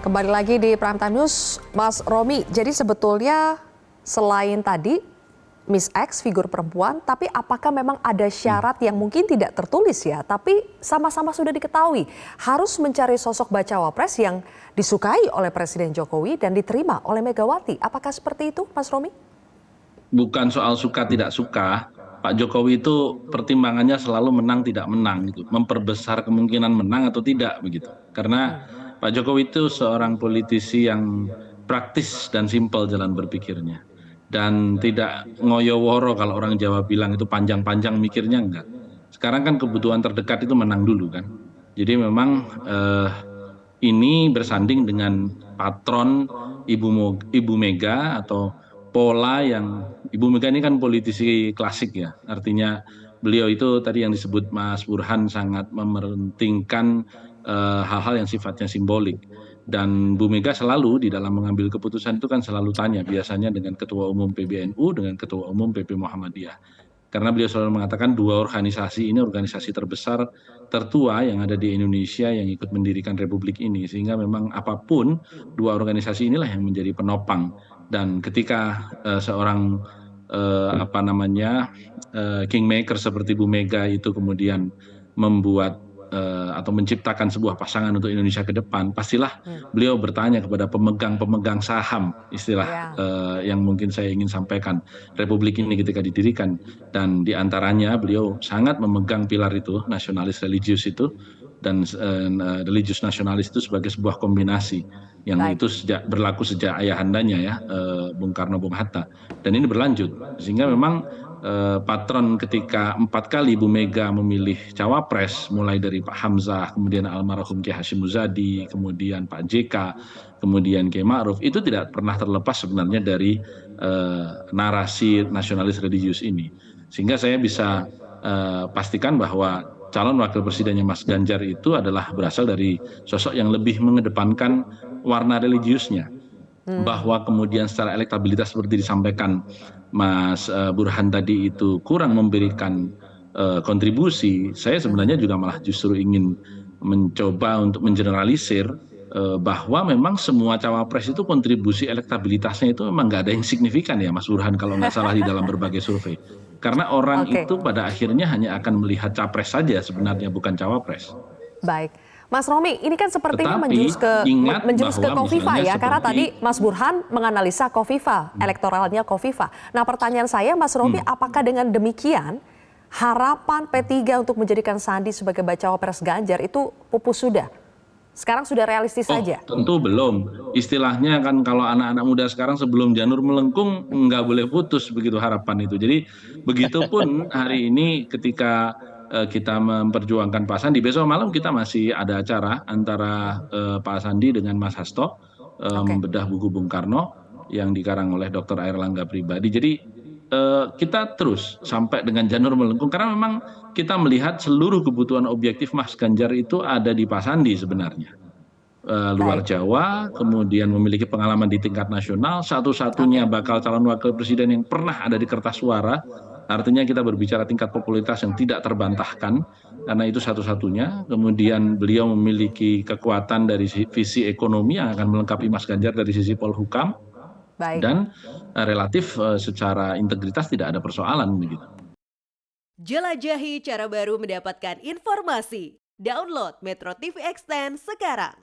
Kembali lagi di Prime Time News, Mas Romi. Jadi sebetulnya selain tadi Miss X figur perempuan, tapi apakah memang ada syarat yang mungkin tidak tertulis ya, tapi sama-sama sudah diketahui harus mencari sosok bacawa pres yang disukai oleh Presiden Jokowi dan diterima oleh Megawati. Apakah seperti itu, Mas Romi? Bukan soal suka tidak suka. Pak Jokowi itu pertimbangannya selalu menang tidak menang gitu, memperbesar kemungkinan menang atau tidak begitu. Karena Pak Jokowi itu seorang politisi yang praktis dan simpel jalan berpikirnya. Dan tidak ngoyo-woro kalau orang Jawa bilang itu panjang-panjang mikirnya enggak. Sekarang kan kebutuhan terdekat itu menang dulu kan. Jadi memang ini bersanding dengan patron Ibu Mega atau pola yang Ibu Mega ini kan politisi klasik ya. Artinya beliau itu tadi yang disebut Mas Burhan sangat mementingkan hal-hal yang sifatnya simbolik. Dan Bu Mega selalu di dalam mengambil keputusan itu kan selalu tanya biasanya dengan Ketua Umum PBNU dengan Ketua Umum PP Muhammadiyah. Karena beliau selalu mengatakan dua organisasi ini organisasi terbesar tertua yang ada di Indonesia yang ikut mendirikan republik ini. Sehingga memang apapun dua organisasi inilah yang menjadi penopang. Dan ketika seorang kingmaker seperti Bu Mega itu kemudian membuat atau menciptakan sebuah pasangan untuk Indonesia ke depan, pastilah beliau bertanya kepada pemegang-pemegang saham, istilah yang mungkin saya ingin sampaikan, Republik ini ketika didirikan. Dan diantaranya beliau sangat memegang pilar itu, nasionalis religius itu, dan religius nasionalis itu sebagai sebuah kombinasi yang itu berlaku sejak ayahandanya ya, Bung Karno, Bung Hatta. Dan ini berlanjut, sehingga memang patron ketika 4 kali Bu Mega memilih cawapres, mulai dari Pak Hamzah, kemudian almarhum Kiai Hashim Muzadi, kemudian Pak JK, kemudian Kiai Ma'ruf, itu tidak pernah terlepas sebenarnya dari narasi nasionalis religius ini. Sehingga saya bisa pastikan bahwa calon wakil presidennya Mas Ganjar itu adalah berasal dari sosok yang lebih mengedepankan warna religiusnya. Bahwa kemudian secara elektabilitas seperti disampaikan Mas Burhan tadi itu kurang memberikan kontribusi, saya sebenarnya juga malah justru ingin mencoba untuk mengeneralisir bahwa memang semua cawapres itu kontribusi elektabilitasnya itu memang nggak ada yang signifikan ya Mas Burhan kalau nggak salah di dalam berbagai survei. Karena orang itu pada akhirnya hanya akan melihat capres saja sebenarnya, bukan cawapres. Baik. Mas Romi, ini kan sepertinya Tetapi, menjurus ke Kofifa ya, karena tadi seperti Mas Burhan menganalisa Kofifa, elektoralnya Kofifa. Nah pertanyaan saya Mas Romi, apakah dengan demikian harapan P3 untuk menjadikan Sandi sebagai bacawa pres Ganjar itu pupus sudah? Sekarang sudah realistis saja? Tentu belum. Istilahnya kan kalau anak-anak muda sekarang sebelum janur melengkung nggak boleh putus begitu harapan itu. Jadi begitupun hari ini ketika kita memperjuangkan Pak Sandi, besok malam kita masih ada acara antara Pak Sandi dengan Mas Hasto membedah buku Bung Karno yang dikarang oleh Dr. Airlangga Pribadi. Jadi kita terus sampai dengan janur melengkung karena memang kita melihat seluruh kebutuhan objektif Mas Ganjar itu ada di Pak Sandi sebenarnya. Luar Jawa, kemudian memiliki pengalaman di tingkat nasional, satu-satunya bakal calon wakil presiden yang pernah ada di kertas suara. Artinya kita berbicara tingkat popularitas yang tidak terbantahkan, karena itu satu-satunya. Kemudian beliau memiliki kekuatan dari visi ekonomi yang akan melengkapi Mas Ganjar dari sisi polhukam. Dan relatif secara integritas tidak ada persoalan begitu. Jelajahi cara baru mendapatkan informasi. Download Metro TV Extend sekarang.